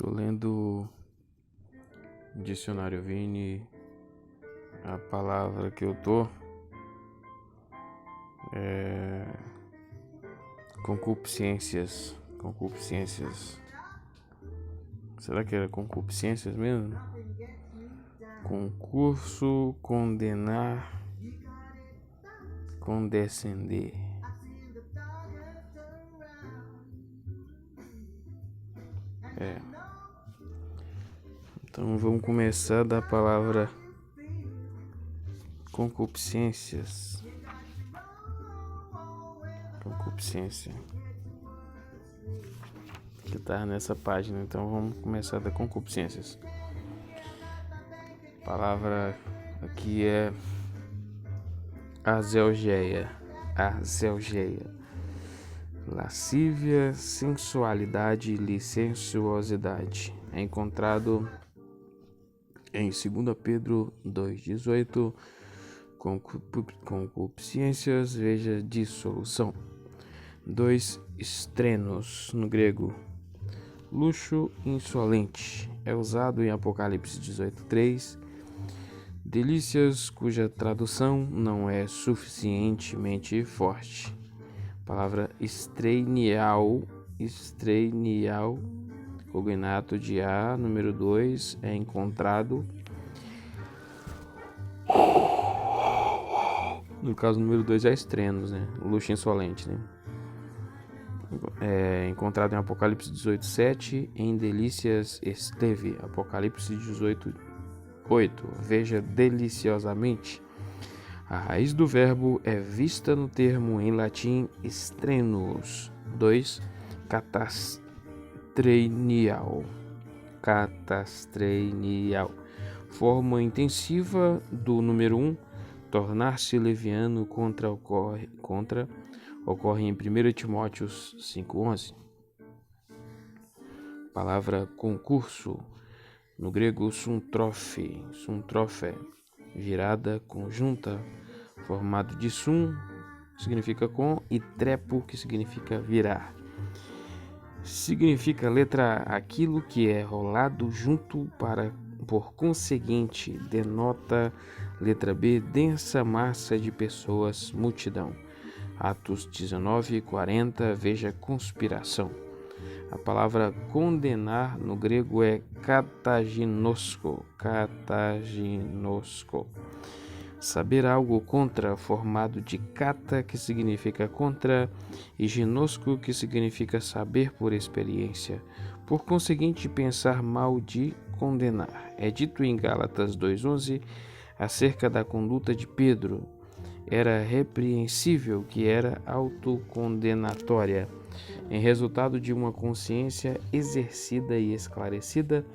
Tô lendo o dicionário Vini. A palavra que eu tô é concupiscências. Concupiscências. Será que era concupiscências mesmo? Concurso, condenar, condescender. Então vamos começar da palavra concupiscências. Concupiscência. Que tá nessa página, então vamos começar da concupiscências. A palavra aqui é azelgeia. Azelgeia. Lascívia, sensualidade, licenciosidade. É encontrado em 2 Pedro 2,18. Concupiscências, veja dissolução. 2 estrenos, no grego. Luxo insolente, é usado em Apocalipse 18,3. Delícias, cuja tradução não é suficientemente forte. Palavra estreinial, cognato de A, número 2, é encontrado. No caso, número 2 é estrenos, né? Luxo insolente, né? É encontrado em Apocalipse 18,7, em delícias esteve. Apocalipse 18,8. Veja deliciosamente. A raiz do verbo é vista no termo em latim estrenus. 2. Catastrenial. Catastrenial. Forma intensiva do número 1. Tornar-se leviano ocorre em 1 Timóteo 5,11. Palavra concurso, no grego suntrofe, virada conjunta, formado de sum, que significa com, e trepo, que significa virar. Significa letra A, aquilo que é rolado junto por conseguinte, denota letra B, densa massa de pessoas, multidão. Atos 19:40, veja conspiração. A palavra condenar no grego é kataginosko. Saber algo contra, formado de kata, que significa contra, e ginosko, que significa saber por experiência. Por conseguinte, pensar mal de condenar. É dito em Gálatas 2:11 acerca da conduta de Pedro. Era repreensível, que era autocondenatória, em resultado de uma consciência exercida e esclarecida,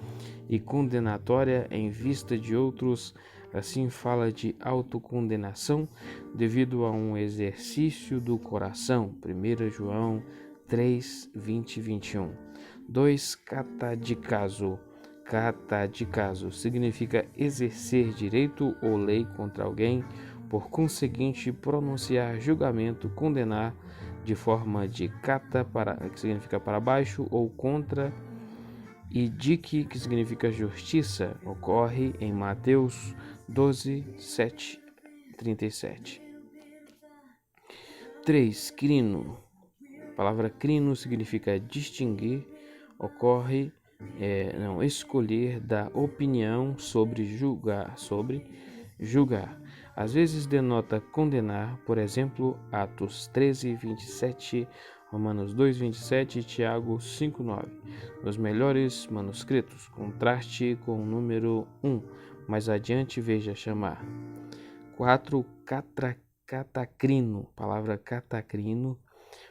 e condenatória em vista de outros. Assim fala de autocondenação devido a um exercício do coração. 1 João 3, 20 e 21. 2. Catadikazo. Catadikazo significa exercer direito ou lei contra alguém, por conseguinte pronunciar julgamento, condenar de forma de kata, que significa para baixo, ou contra, e diki, que significa justiça, ocorre em Mateus 12, 7, 37. 3. Crino. A palavra crino significa distinguir, ocorre, escolher, dar opinião sobre julgar. Às vezes denota condenar, por exemplo, Atos 13, 27, Romanos 2, 27 e Tiago 5, 9. Nos melhores manuscritos, contraste com o número 1. Mais adiante, veja chamar. 4. Catacrino. Palavra catacrino,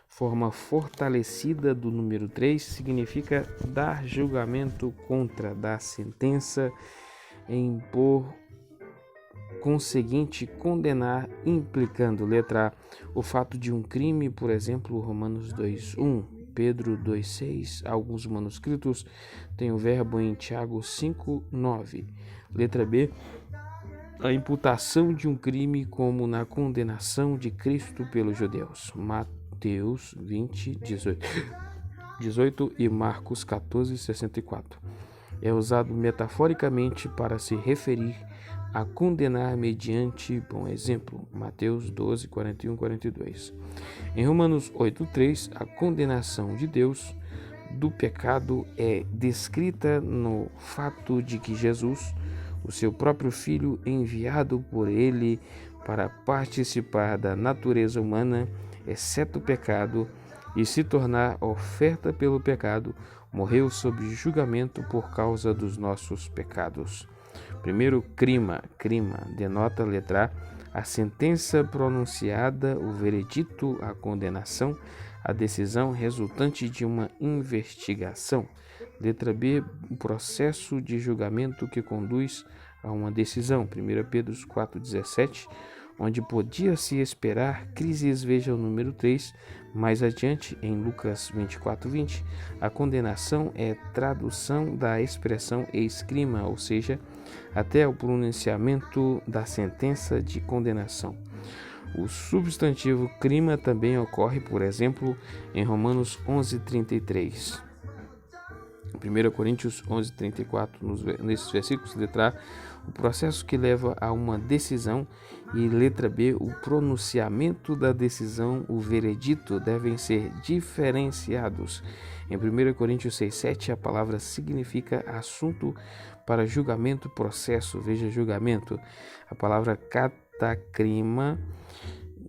forma fortalecida do número 3, significa dar julgamento contra, dar sentença, impor, conseguinte, condenar, implicando, letra A, o fato de um crime, por exemplo, Romanos 2:1, Pedro 2:6, alguns manuscritos têm o verbo em Tiago 5:9. Letra B, a imputação de um crime, como na condenação de Cristo pelos judeus, Mateus 20:18. 18 e Marcos 14:64. É usado metaforicamente para se referir a condenar mediante bom exemplo. Mateus 12:41-42. Em Romanos 8:3, a condenação de Deus do pecado é descrita no fato de que Jesus, o seu próprio Filho, enviado por ele para participar da natureza humana, exceto o pecado, e se tornar oferta pelo pecado, morreu sob julgamento por causa dos nossos pecados. Primeiro, crima denota letra A, a sentença pronunciada, o veredito, a condenação, a decisão resultante de uma investigação. Letra B, o processo de julgamento que conduz a uma decisão. 1 Pedro 4,17, onde podia-se esperar crises, veja o número 3. Mais adiante, em Lucas 24:20, a condenação é tradução da expressão ex crima, ou seja, até o pronunciamento da sentença de condenação. O substantivo crima também ocorre, por exemplo, em Romanos 11:33. 1 Coríntios 11:34, nesses versículos, letra A, o processo que leva a uma decisão, e letra B, o pronunciamento da decisão, o veredito, devem ser diferenciados. Em 1 Coríntios 6:7, a palavra significa assunto para julgamento, processo, veja julgamento. A palavra catacrima,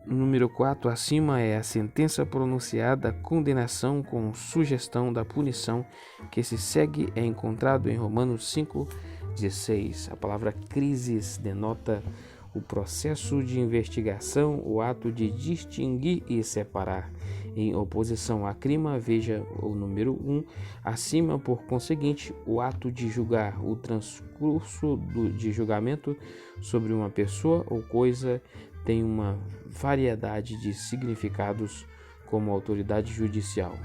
número 4, acima, é a sentença pronunciada, condenação com sugestão da punição que se segue, é encontrado em Romanos 5:16. A palavra crises denota o processo de investigação, o ato de distinguir e separar. Em oposição à crima, veja o número 1, acima, por conseguinte, o ato de julgar, o transcurso de julgamento sobre uma pessoa ou coisa tem uma variedade de significados como autoridade judicial.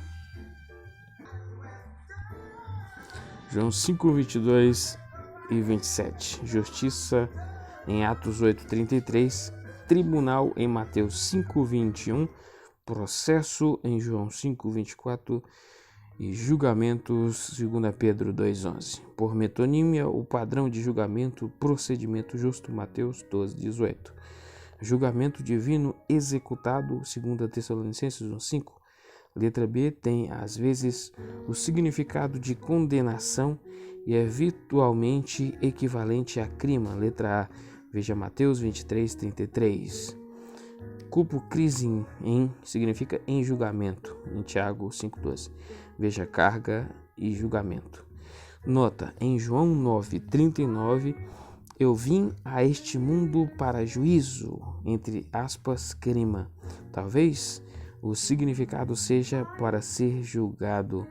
João 5:22 e 27. Justiça em Atos 8:33. Tribunal em Mateus 5:21. Processo em João 5:24. E julgamentos, 2 Pedro 2:11. Por metonímia, o padrão de julgamento, procedimento justo, Mateus 12:18. Julgamento divino executado, 2 Tessalonicenses 1:5. Letra B tem, às vezes, o significado de condenação e é virtualmente equivalente a crima. Letra A, veja Mateus 23:33. Cupo crisin em significa em julgamento, em Tiago 5:12. Veja carga e julgamento. Nota, em João 9:39, eu vim a este mundo para juízo, entre aspas, crima. Talvez o significado seja para ser julgado,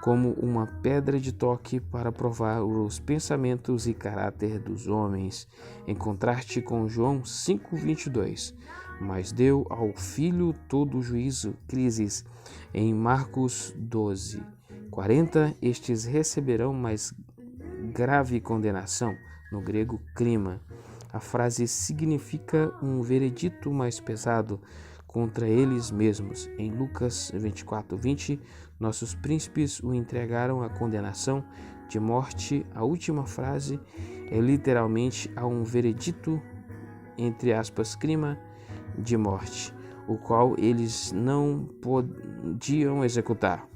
como uma pedra de toque para provar os pensamentos e caráter dos homens, em contraste com João 5:22. Mas deu ao Filho todo o juízo, crises, em Marcos 12:40, estes receberão mais grave condenação, no grego crima. A frase significa um veredito mais pesado contra eles mesmos. Em Lucas 24:20, nossos príncipes o entregaram à condenação de morte. A última frase é literalmente a um veredito, entre aspas, crima, de morte, o qual eles não podiam executar.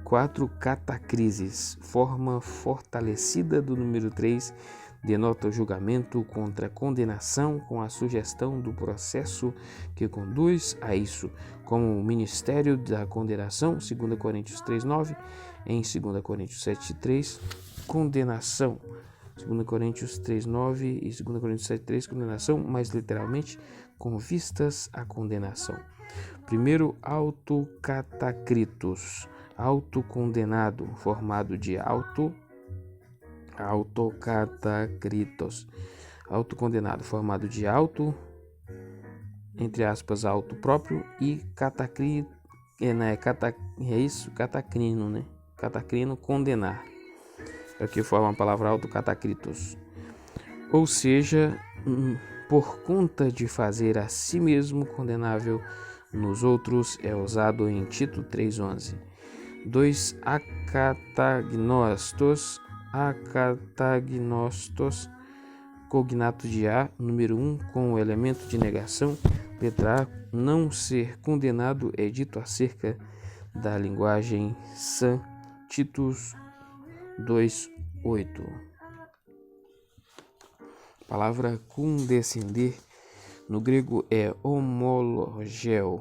4. Catacrises, forma fortalecida do número 3, denota o julgamento contra a condenação com a sugestão do processo que conduz a isso, como o ministério da condenação, 2 Coríntios 3:9, em 2 Coríntios 7:3, condenação, 2 Coríntios 3:9 e 2 Coríntios 7:3, condenação, mais literalmente, com vistas à condenação. Primeiro, autocatacritos, autocondenado, formado de autocatacritos, autocondenado, formado de auto, entre aspas, auto próprio, e catacrino, catacrino, né? Catacrino, condenar. É o que forma a palavra autocatacritos. Ou seja, por conta de fazer a si mesmo condenável nos outros, é usado em Tito 3:11. 2. Acatagnostos, cognato de A, número 1, com o elemento de negação. Letra A. Não ser condenado é dito acerca da linguagem sã. Titus 2:8. Palavra condescender no grego é homologeo.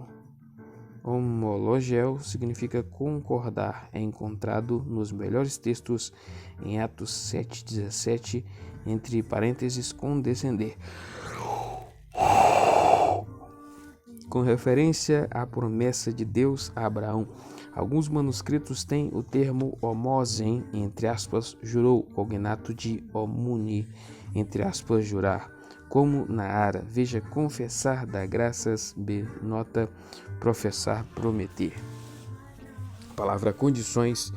Homologeo significa concordar. É encontrado nos melhores textos em Atos 7:17, entre parênteses, condescender, com referência à promessa de Deus a Abraão. Alguns manuscritos têm o termo homosen, entre aspas, jurou, cognato de homuni, entre aspas, jurar, como na Ara. Veja, confessar, dar graças, B, nota, professar, prometer. Palavra condições,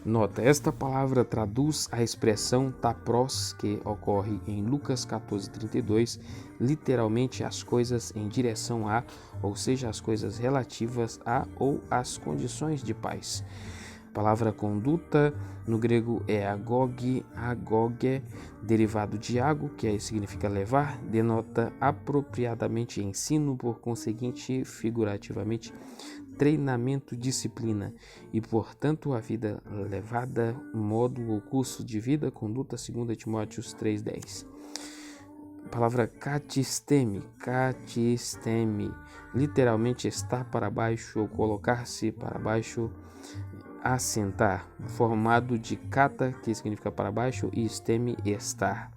nota, esta palavra traduz a expressão tapros, que ocorre em Lucas 14:32, literalmente as coisas em direção a, ou seja, as coisas relativas a ou as condições de paz. A palavra conduta no grego é agoge, derivado de ago, que significa levar, denota apropriadamente ensino, por conseguinte, figurativamente, treinamento, disciplina, e, portanto, a vida levada, modo ou curso de vida, conduta, 2 Timóteo 3:10. A palavra catisteme, literalmente estar para baixo ou colocar-se para baixo, assentar, formado de cata, que significa para baixo, e steme, estar.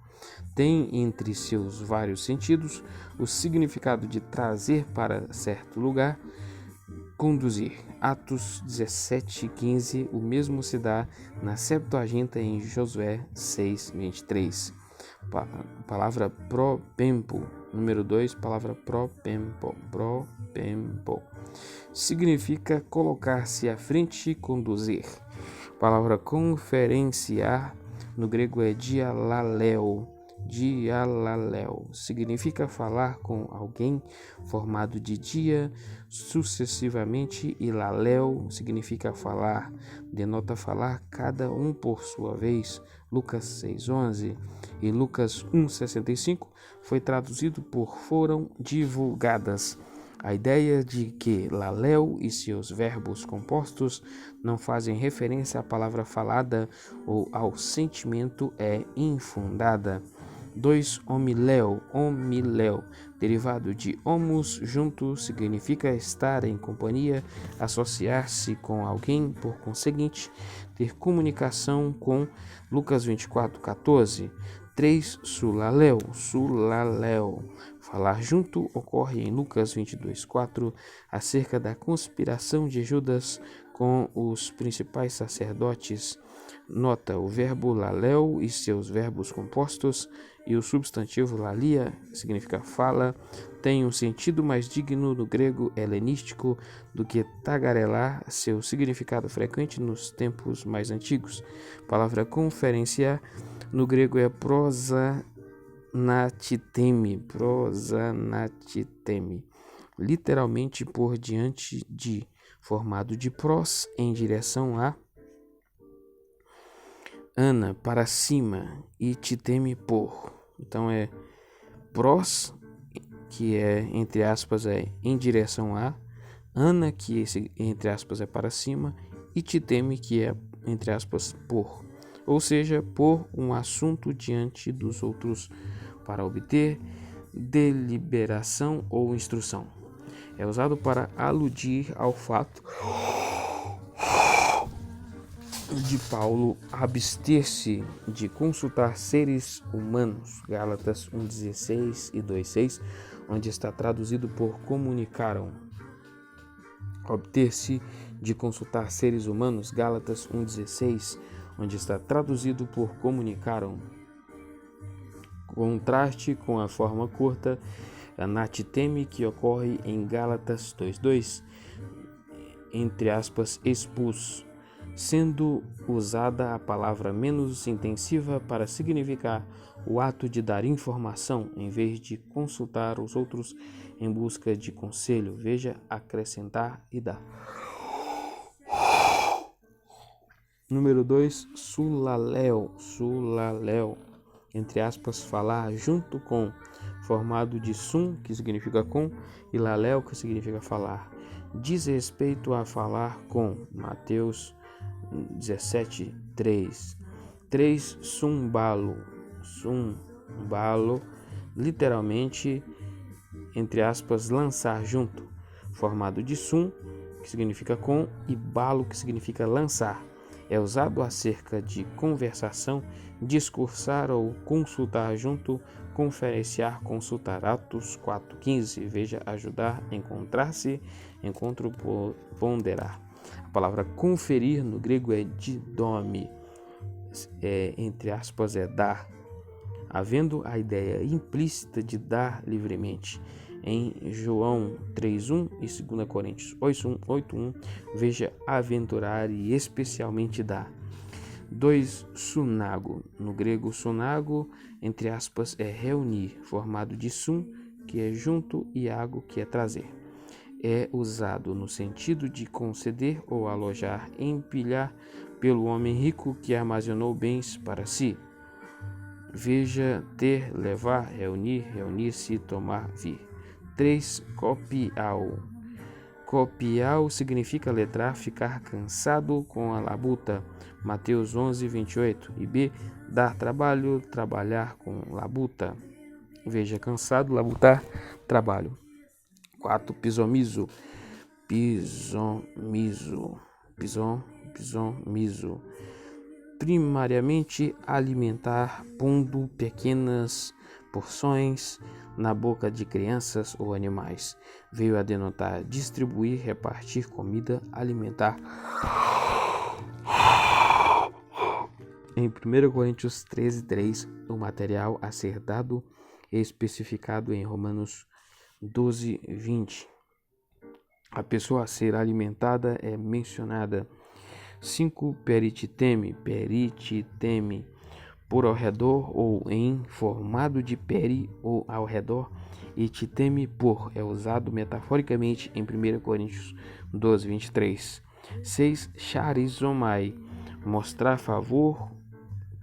Tem entre seus vários sentidos o significado de trazer para certo lugar, conduzir. Atos 17:15, o mesmo se dá na Septuaginta em Josué 6:23. Palavra propempo, número 2, palavra propempo, significa colocar-se à frente e conduzir. Palavra conferenciar, no grego é dialaleo, significa falar com alguém, formado de dia, sucessivamente, e laleo significa falar, denota falar cada um por sua vez. Lucas 6:11 e Lucas 1:65 foi traduzido por foram divulgadas. A ideia de que laleo e seus verbos compostos não fazem referência à palavra falada ou ao sentimento é infundada. 2. Homileo, derivado de homus, junto, significa estar em companhia, associar-se com alguém, por conseguinte, ter comunicação com. Lucas 24:14. 3. Sulaleo, falar junto, ocorre em Lucas 22:4, acerca da conspiração de Judas com os principais sacerdotes. Nota, o verbo laleo e seus verbos compostos e o substantivo lalia, significa fala, tem um sentido mais digno no grego helenístico do que tagarelar, seu significado frequente nos tempos mais antigos. A palavra conferenciar no grego é prosanatiteme, literalmente por diante de, formado de pros, em direção a, ana, para cima, e titeme, por. Então é pros, que é, entre aspas, é em direção a, ana, que entre aspas é para cima, e titeme, que é, entre aspas, por. Ou seja, por um assunto diante dos outros para obter deliberação ou instrução. É usado para aludir ao fato de Paulo abster-se de consultar seres humanos, Gálatas 1:16 e 2:6, onde está traduzido por comunicaram. Obter-se de consultar seres humanos, Gálatas 1:16, onde está traduzido por comunicaram. Contraste com a forma curta, anatiteme, que ocorre em Gálatas 2:2, entre aspas, expus, sendo usada a palavra menos intensiva para significar o ato de dar informação em vez de consultar os outros em busca de conselho. Veja, acrescentar e dar. Número 2, sulaléu, entre aspas, falar junto com, formado de sum, que significa com, e laléu, que significa falar. Diz respeito a falar com, Mateus 17, 3. 3, sumbalo, literalmente, entre aspas, lançar junto, formado de sum, que significa com, e balo, que significa lançar. É usado acerca de conversação, discursar ou consultar junto, conferenciar, consultar. Atos 4:15. Veja, ajudar, encontrar-se, encontro, ponderar. A palavra conferir no grego é didome, entre aspas, é dar, havendo a ideia implícita de dar livremente. Em João 3:1 e 2 Coríntios 8:1, veja, aventurar e especialmente dar. 2, sunago. No grego, sunago, entre aspas, é reunir, formado de sum, que é junto, e ago, que é trazer. É usado no sentido de conceder ou alojar, empilhar pelo homem rico que armazenou bens para si. Veja, ter, levar, reunir, reunir-se, tomar, vir. 3, copial. Copial significa letrar, ficar cansado com a labuta. Mateus 11:28. E B, dar trabalho, trabalhar com labuta. Veja, cansado, labutar, trabalho. 4, pisomiso. Pisomiso. Primariamente alimentar, pondo pequenas porções na boca de crianças ou animais. Veio a denotar distribuir, repartir comida, alimentar. Em 1 Coríntios 13:3, o material a ser dado é especificado em Romanos 12:20. A pessoa a ser alimentada é mencionada. 5, perititeme, por ao redor ou em, formado de peri ou ao redor, e titeme por, é usado metaforicamente em 1 Coríntios 12:23. 6, charizomai, mostrar favor,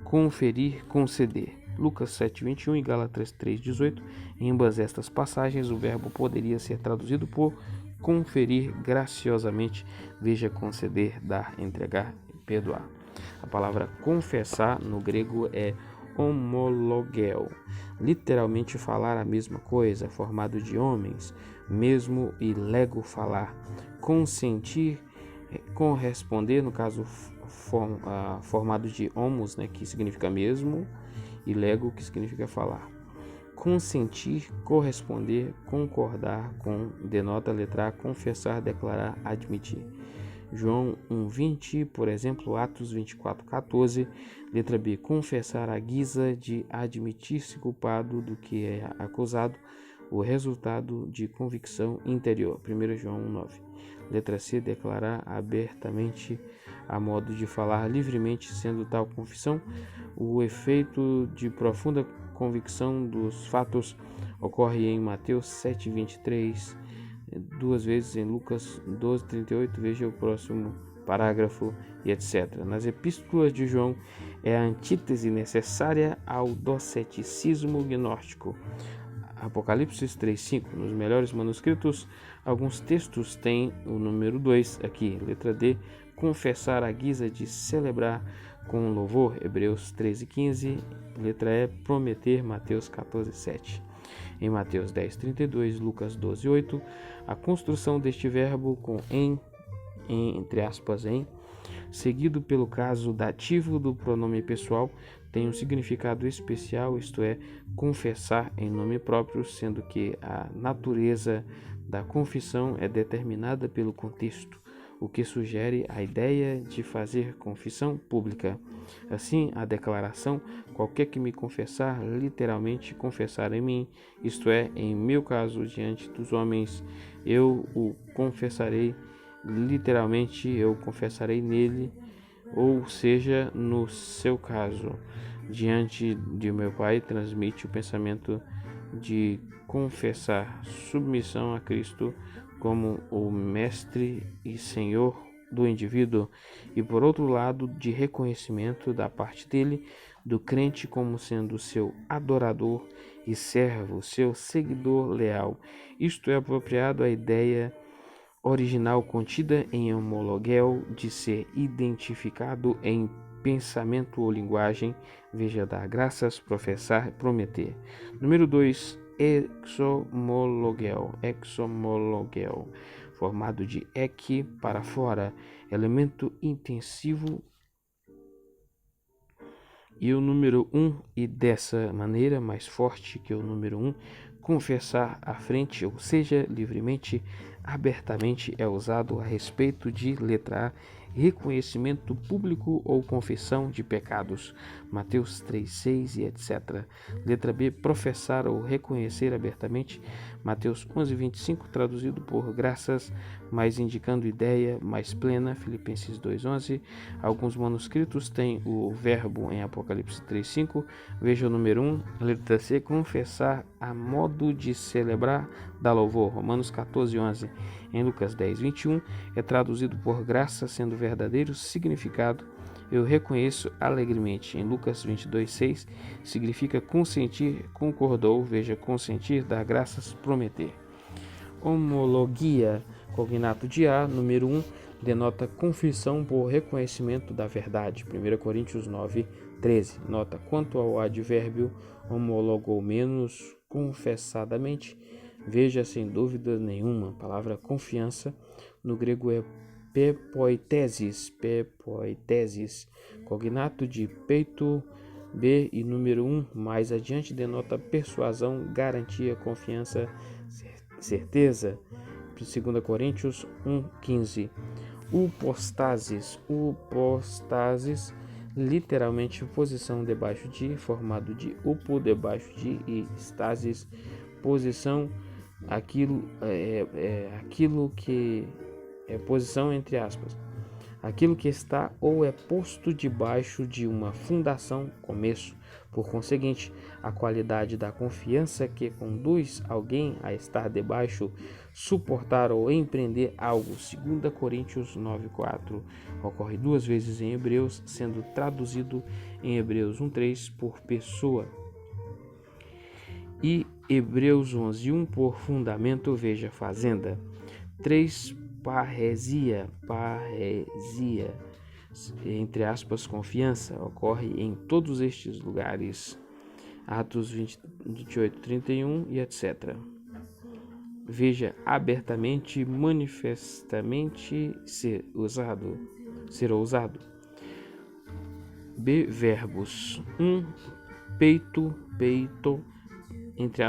conferir, conceder. Lucas 7:21 e Gálatas 3:18. Em ambas estas passagens, o verbo poderia ser traduzido por conferir graciosamente, veja, conceder, dar, entregar e perdoar. A palavra confessar no grego é homologel, literalmente falar a mesma coisa, formado de homens, mesmo, e lego, falar. Consentir, corresponder, no caso formado de homos, que significa mesmo, e lego, que significa falar. Consentir, corresponder, concordar com, denota letrar, confessar, declarar, admitir. João 1:20, por exemplo, Atos 24:14, letra B, confessar à guisa de admitir-se culpado do que é acusado, o resultado de convicção interior. 1 João 1:9. Letra C, declarar abertamente, a modo de falar livremente, sendo tal confissão o efeito de profunda convicção dos fatos. Ocorre em Mateus 7:23, duas vezes em Lucas 12:38, veja o próximo parágrafo, e etc. Nas epístolas de João é a antítese necessária ao doceticismo gnóstico. Apocalipse 3:5. Nos melhores manuscritos, alguns textos têm o número 2 aqui, letra D, confessar à guisa de celebrar com louvor, Hebreus 13:15, letra E, prometer, Mateus 14:7. Em Mateus 10:32, Lucas 12:8, a construção deste verbo com entre aspas, em, seguido pelo caso dativo do pronome pessoal, tem um significado especial, isto é, confessar em nome próprio, sendo que a natureza da confissão é determinada pelo contexto, o que sugere a ideia de fazer confissão pública. Assim, a declaração, qualquer que me confessar, literalmente confessar em mim, isto é, em meu caso, diante dos homens, eu o confessarei, literalmente eu confessarei nele, ou seja, no seu caso, diante de meu Pai, transmite o pensamento de confessar submissão a Cristo como o Mestre e Senhor do indivíduo e, por outro lado, de reconhecimento da parte dele, do crente, como sendo seu adorador e servo, seu seguidor leal. Isto é apropriado à ideia original contida em homologel de ser identificado em pensamento ou linguagem, veja dar graças, professar, prometer. Número 2, exomologel, formado de ek para fora, elemento intensivo. E o número 1, e dessa maneira mais forte que o número 1, confessar à frente, ou seja, livremente, abertamente, é usado a respeito de letra A, reconhecimento público ou confissão de pecados, Mateus 3,6 e etc. Letra B, professar ou reconhecer abertamente, Mateus 11,25, traduzido por graças, mas indicando ideia mais plena, Filipenses 2,11. Alguns manuscritos têm o verbo em Apocalipse 3,5. Veja o número 1, letra C, confessar a modo de celebrar, dar louvor, Romanos 14,11. Em Lucas 10,21, é traduzido por graça, sendo verdadeiro significado, eu reconheço alegremente. Em Lucas 22,6, significa consentir, concordou, veja, consentir, dar graças, prometer. Homologia, cognato de A, número 1, denota confissão por reconhecimento da verdade. 1 Coríntios 9,13. Nota: quanto ao advérbio homologou menos confessadamente, veja sem dúvida nenhuma, a palavra confiança no grego é pepoitesis, cognato de peito, B, e número 1, mais adiante denota persuasão, garantia, confiança, certeza. 2 Coríntios 1,15. Upostasis, literalmente posição debaixo de, formado de upo, debaixo de, e stasis, posição, aquilo que é posição entre aspas, aquilo que está ou é posto debaixo de uma fundação, começo. Por conseguinte, a qualidade da confiança que conduz alguém a estar debaixo, suportar ou empreender algo. 2 Coríntios 9,4. Ocorre 2 vezes em Hebreus, sendo traduzido em Hebreus 1,3 por pessoa. E Hebreus 11,1 por fundamento, veja fazenda. 3, parresia, entre aspas, confiança, ocorre em todos estes lugares. Atos 28, 31 e etc. Veja abertamente, manifestamente, ser ousado. B, verbos. 1, peito, entre